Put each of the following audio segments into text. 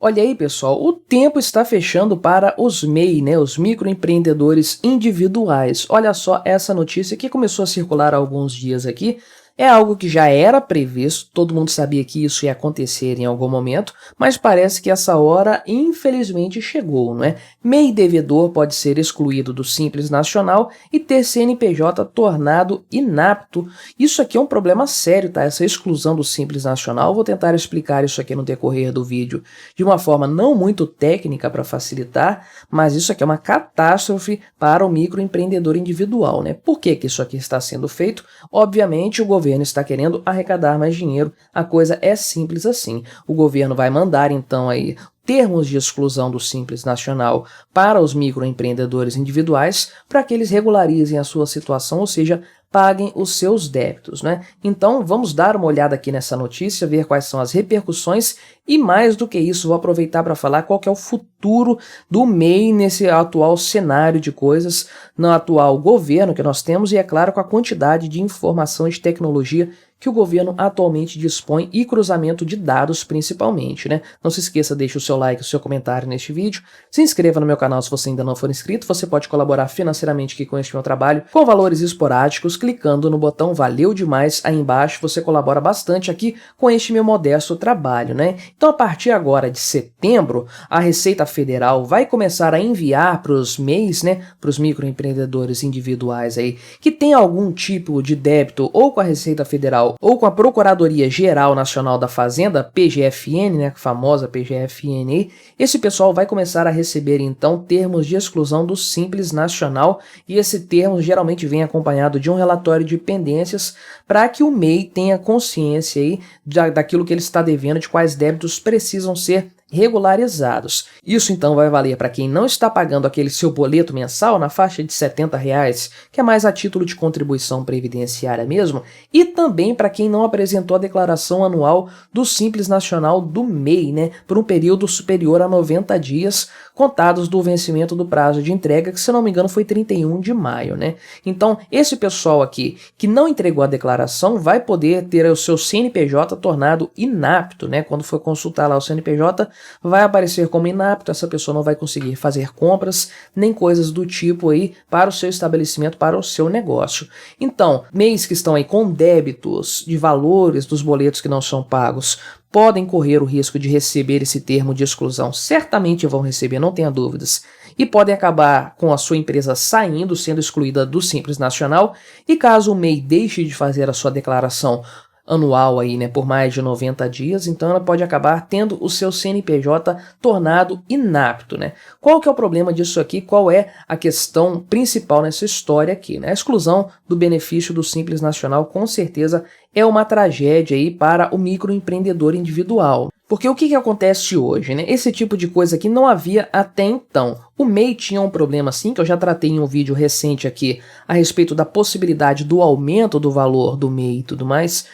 Olha aí, pessoal, o tempo está fechando para os MEI, né, os microempreendedores individuais. Olha só essa notícia que começou a circular há alguns dias aqui. É algo que já era previsto, todo mundo sabia que isso ia acontecer em algum momento, mas parece que essa hora infelizmente chegou, não é? MEI devedor pode ser excluído do Simples Nacional e ter CNPJ tornado inapto. Isso aqui é um problema sério, tá? Essa exclusão do Simples Nacional. Vou tentar explicar isso aqui no decorrer do vídeo de uma forma não muito técnica para facilitar, mas isso aqui é uma catástrofe para o microempreendedor individual, né? Por que que isso aqui está sendo feito? Obviamente, o governo está querendo arrecadar mais dinheiro, a coisa é simples assim. O governo vai mandar então aí termos de exclusão do Simples Nacional para os microempreendedores individuais para que eles regularizem a sua situação, ou seja, paguem os seus débitos, né? Então, vamos dar uma olhada aqui nessa notícia, ver quais são as repercussões e, mais do que isso, vou aproveitar para falar qual que é o futuro do MEI nesse atual cenário de coisas, no atual governo que nós temos e, é claro, com a quantidade de informação e de tecnologia que o governo atualmente dispõe e cruzamento de dados principalmente, né? Não se esqueça, deixe o seu like, o seu comentário neste vídeo, se inscreva no meu canal se você ainda não for inscrito, você pode colaborar financeiramente aqui com este meu trabalho, com valores esporádicos, clicando no botão Valeu Demais aí embaixo, você colabora bastante aqui com este meu modesto trabalho, né? Então, a partir agora de setembro, a Receita Federal vai começar a enviar para os MEIs, né, para os microempreendedores individuais aí, que tem algum tipo de débito ou com a Receita Federal ou com a Procuradoria Geral Nacional da Fazenda, PGFN, né, a famosa PGFN, esse pessoal vai começar a receber então termos de exclusão do Simples Nacional e esse termo geralmente vem acompanhado de um relatório de pendências para que o MEI tenha consciência aí daquilo que ele está devendo, de quais débitos precisam ser regularizados. Isso então vai valer para quem não está pagando aquele seu boleto mensal na faixa de R$70, que é mais a título de contribuição previdenciária mesmo, e também para quem não apresentou a declaração anual do Simples Nacional do MEI, né, por um período superior a 90 dias, contados do vencimento do prazo de entrega, que se não me engano foi 31 de maio, né? Então, esse pessoal aqui que não entregou a declaração vai poder ter o seu CNPJ tornado inapto, né? Quando for consultar lá o CNPJ, vai aparecer como inapto, essa pessoa não vai conseguir fazer compras, nem coisas do tipo aí para o seu estabelecimento, para o seu negócio. Então, MEIs que estão aí com débitos de valores dos boletos que não são pagos, podem correr o risco de receber esse termo de exclusão, certamente vão receber, não tenha dúvidas, e podem acabar com a sua empresa saindo, sendo excluída do Simples Nacional, e caso o MEI deixe de fazer a sua declaração anual aí, né, por mais de 90 dias, então ela pode acabar tendo o seu CNPJ tornado inapto, né? Qual que é o problema disso aqui? Qual é a questão principal nessa história aqui, né? A exclusão do benefício do Simples Nacional com certeza é uma tragédia aí para o microempreendedor individual. Porque o que acontece hoje, né? Esse tipo de coisa aqui não havia até então. O MEI tinha um problema assim, que eu já tratei em um vídeo recente aqui a respeito da possibilidade do aumento do valor do MEI e tudo mais.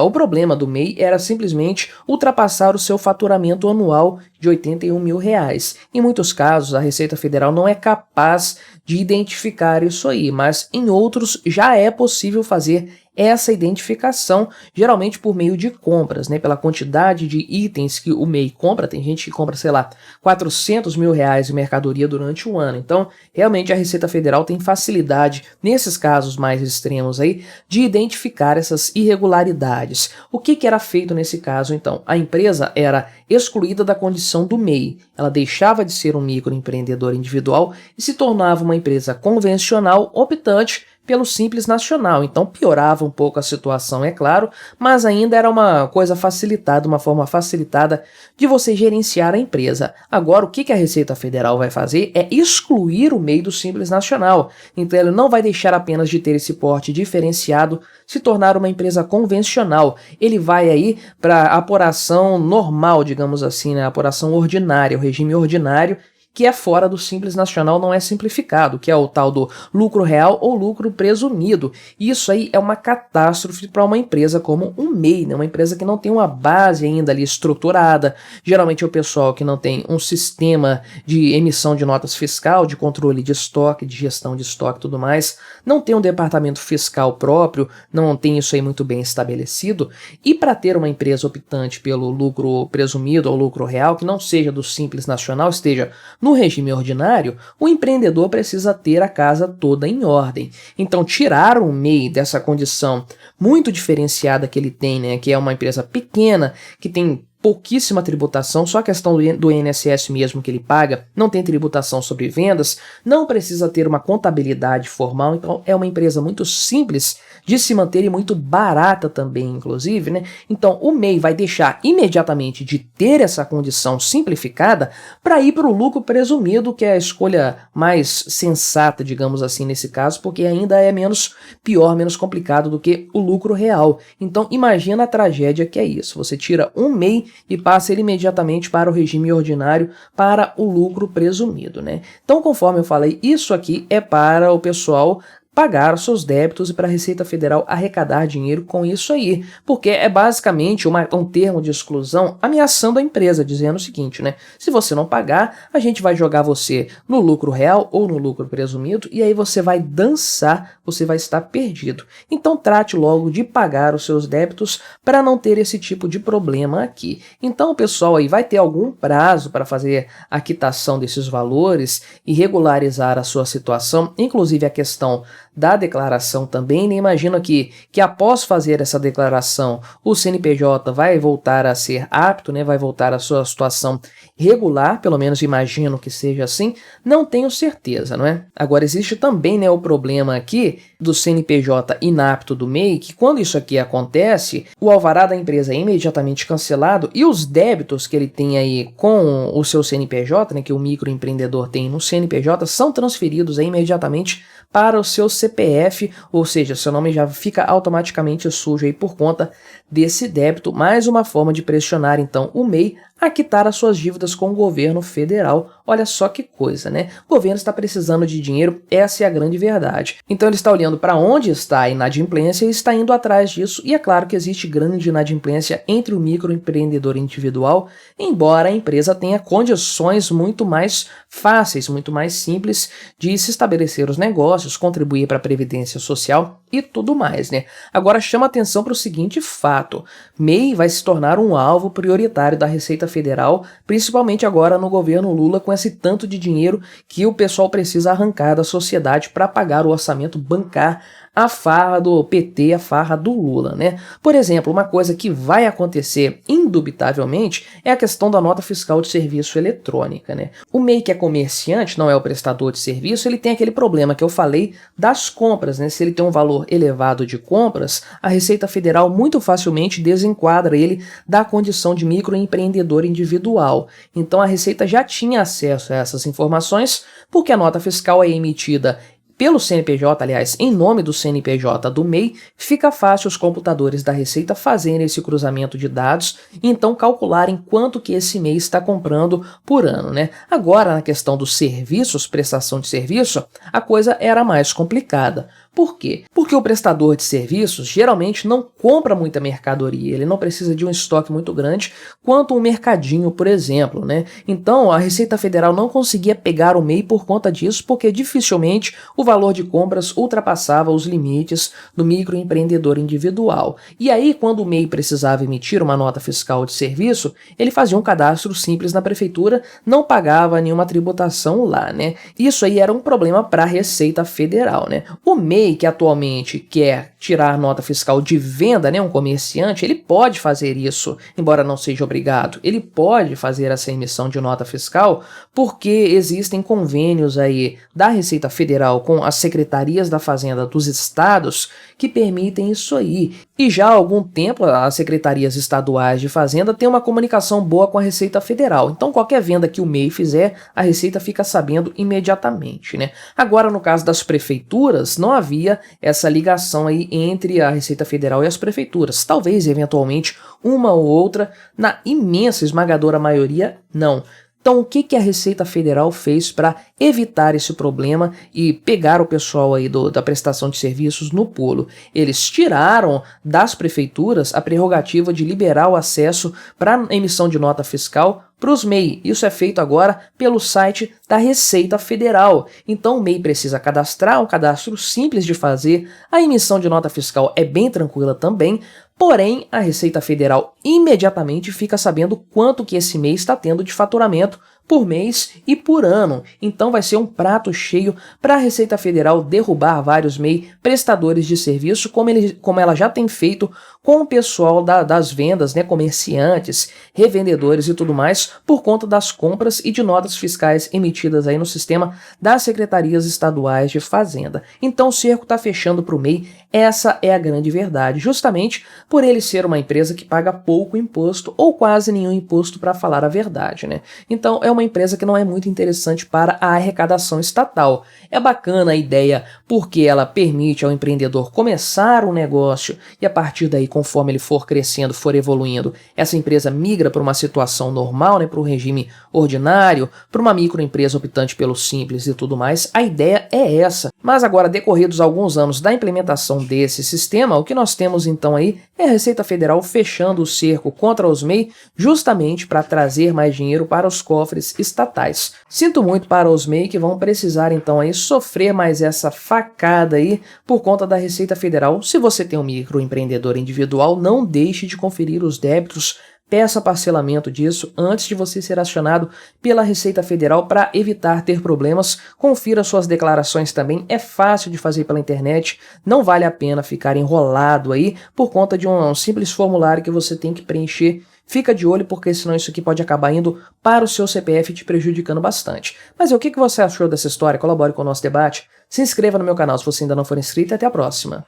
O problema do MEI era simplesmente ultrapassar o seu faturamento anual de R$81 mil. Em muitos casos, a Receita Federal não é capaz de identificar isso aí, mas em outros já é possível fazer essa identificação, geralmente por meio de compras, né? Pela quantidade de itens que o MEI compra, tem gente que compra, sei lá, R$400 mil de mercadoria durante um ano. Então, realmente a Receita Federal tem facilidade, nesses casos mais extremos aí, de identificar essas irregularidades. O que era feito nesse caso, então? A empresa era excluída da condição do MEI. Ela deixava de ser um microempreendedor individual e se tornava uma empresa convencional optante pelo Simples Nacional, então piorava um pouco a situação, é claro, mas ainda era uma coisa facilitada, uma forma facilitada de você gerenciar a empresa. Agora, o que a Receita Federal vai fazer é excluir o MEI do Simples Nacional, então ele não vai deixar apenas de ter esse porte diferenciado, se tornar uma empresa convencional, ele vai aí para a apuração normal, digamos assim, né? A apuração ordinária, o regime ordinário, que é fora do Simples Nacional, não é simplificado, que é o tal do lucro real ou lucro presumido. E isso aí é uma catástrofe para uma empresa como o MEI, né? Uma empresa que não tem uma base ainda ali estruturada. Geralmente é o pessoal que não tem um sistema de emissão de notas fiscal, de controle de estoque, de gestão de estoque e tudo mais, não tem um departamento fiscal próprio, não tem isso aí muito bem estabelecido. E para ter uma empresa optante pelo lucro presumido ou lucro real, que não seja do Simples Nacional, esteja no regime ordinário, o empreendedor precisa ter a casa toda em ordem. Então, tirar o MEI dessa condição muito diferenciada que ele tem, né, que é uma empresa pequena, que tem pouquíssima tributação, só a questão do INSS mesmo que ele paga, não tem tributação sobre vendas, não precisa ter uma contabilidade formal, então é uma empresa muito simples de se manter e muito barata também, inclusive, né? Então o MEI vai deixar imediatamente de ter essa condição simplificada para ir para o lucro presumido, que é a escolha mais sensata, digamos assim, nesse caso, porque ainda é menos pior, menos complicado do que o lucro real. Então imagina a tragédia que é isso, você tira um MEI e passa ele imediatamente para o regime ordinário, para o lucro presumido, né? Então, conforme eu falei, isso aqui é para o pessoal pagar os seus débitos e para a Receita Federal arrecadar dinheiro com isso aí, porque é basicamente um termo de exclusão ameaçando a empresa, dizendo o seguinte, né? Se você não pagar, a gente vai jogar você no lucro real ou no lucro presumido e aí você vai dançar, você vai estar perdido. Então trate logo de pagar os seus débitos para não ter esse tipo de problema aqui. Então o pessoal aí vai ter algum prazo para fazer a quitação desses valores e regularizar a sua situação, inclusive a questão da declaração também, né? Imagino aqui que após fazer essa declaração, o CNPJ vai voltar a ser apto, né? Vai voltar à sua situação regular, pelo menos imagino que seja assim, não tenho certeza, não é? Agora existe também, né, o problema aqui do CNPJ inapto do MEI, que quando isso aqui acontece, o alvará da empresa é imediatamente cancelado e os débitos que ele tem aí com o seu CNPJ, né, que o microempreendedor tem no CNPJ, são transferidos aí imediatamente para o seu CPF, ou seja, seu nome já fica automaticamente sujo aí por conta desse débito, mais uma forma de pressionar então o MEI a quitar as suas dívidas com o governo federal. Olha só que coisa, né? O governo está precisando de dinheiro, essa é a grande verdade. Então ele está olhando para onde está a inadimplência e está indo atrás disso, e é claro que existe grande inadimplência entre o microempreendedor individual, embora a empresa tenha condições muito mais fáceis, muito mais simples de se estabelecer os negócios, contribuir para a Previdência Social e tudo mais, né? Agora chama atenção para o seguinte fato: MEI vai se tornar um alvo prioritário da Receita Federal, principalmente agora no governo Lula, com esse tanto de dinheiro que o pessoal precisa arrancar da sociedade para pagar o orçamento, bancar a farra do PT, a farra do Lula, né? Por exemplo, uma coisa que vai acontecer indubitavelmente é a questão da nota fiscal de serviço eletrônica, né? O MEI que é comerciante, não é o prestador de serviço, ele tem aquele problema que eu falei das compras, né? Se ele tem um valor elevado de compras, a Receita Federal muito facilmente desenquadra ele da condição de microempreendedor individual. Então a Receita já tinha acesso a essas informações, porque a nota fiscal é emitida pelo CNPJ, aliás, em nome do CNPJ do MEI, fica fácil os computadores da Receita fazerem esse cruzamento de dados e então calcularem quanto que esse MEI está comprando por ano, né? Agora, na questão dos serviços, prestação de serviço, a coisa era mais complicada. Por quê? Porque o prestador de serviços geralmente não compra muita mercadoria, ele não precisa de um estoque muito grande quanto um mercadinho, por exemplo, né? Então a Receita Federal não conseguia pegar o MEI por conta disso, porque dificilmente o valor de compras ultrapassava os limites do microempreendedor individual. E aí, quando o MEI precisava emitir uma nota fiscal de serviço, ele fazia um cadastro simples na prefeitura, não pagava nenhuma tributação lá, né? Isso aí era um problema para a Receita Federal, né? O MEI que atualmente quer tirar nota fiscal de venda, né, um comerciante, ele pode fazer isso, embora não seja obrigado. Ele pode fazer essa emissão de nota fiscal porque existem convênios aí da Receita Federal com as secretarias da Fazenda dos estados que permitem isso aí. E já há algum tempo as secretarias estaduais de Fazenda têm uma comunicação boa com a Receita Federal. Então qualquer venda que o MEI fizer, a Receita fica sabendo imediatamente, né? Agora, no caso das prefeituras, não havia essa ligação aí entre a Receita Federal e as prefeituras. Talvez, eventualmente, uma ou outra, na imensa, esmagadora maioria, não. Então, o que que a Receita Federal fez para evitar esse problema e pegar o pessoal aí da prestação de serviços no pulo? Eles tiraram das prefeituras a prerrogativa de liberar o acesso para emissão de nota fiscal para os MEI. Isso é feito agora pelo site da Receita Federal. Então o MEI precisa cadastrar, um cadastro simples de fazer, a emissão de nota fiscal é bem tranquila também, porém a Receita Federal imediatamente fica sabendo quanto que esse MEI está tendo de faturamento por mês e por ano. Então vai ser um prato cheio para a Receita Federal derrubar vários MEI prestadores de serviço, como ela já tem feito com o pessoal das vendas, né, comerciantes, revendedores e tudo mais, por conta das compras e de notas fiscais emitidas aí no sistema das secretarias estaduais de fazenda. Então o cerco está fechando para o MEI, essa é a grande verdade, justamente por ele ser uma empresa que paga pouco imposto ou quase nenhum imposto, para falar a verdade, né? Então é uma empresa que não é muito interessante para a arrecadação estatal. É bacana a ideia porque ela permite ao empreendedor começar um negócio e a partir daí, conforme ele for crescendo, for evoluindo, essa empresa migra para uma situação normal, né, para o regime ordinário, para uma microempresa optante pelo simples e tudo mais. A ideia é essa. Mas agora, decorridos alguns anos da implementação desse sistema, o que nós temos então aí é a Receita Federal fechando o cerco contra os MEI justamente para trazer mais dinheiro para os cofres estatais. Sinto muito para os MEI que vão precisar então aí sofrer mais essa facada aí por conta da Receita Federal. Se você tem um microempreendedor individual, não deixe de conferir os débitos, peça parcelamento disso antes de você ser acionado pela Receita Federal para evitar ter problemas. Confira suas declarações também, é fácil de fazer pela internet, não vale a pena ficar enrolado aí por conta de um simples formulário que você tem que preencher. Fica de olho porque senão isso aqui pode acabar indo para o seu CPF te prejudicando bastante. Mas o que você achou dessa história? Colabore com o nosso debate, se inscreva no meu canal se você ainda não for inscrito e até a próxima.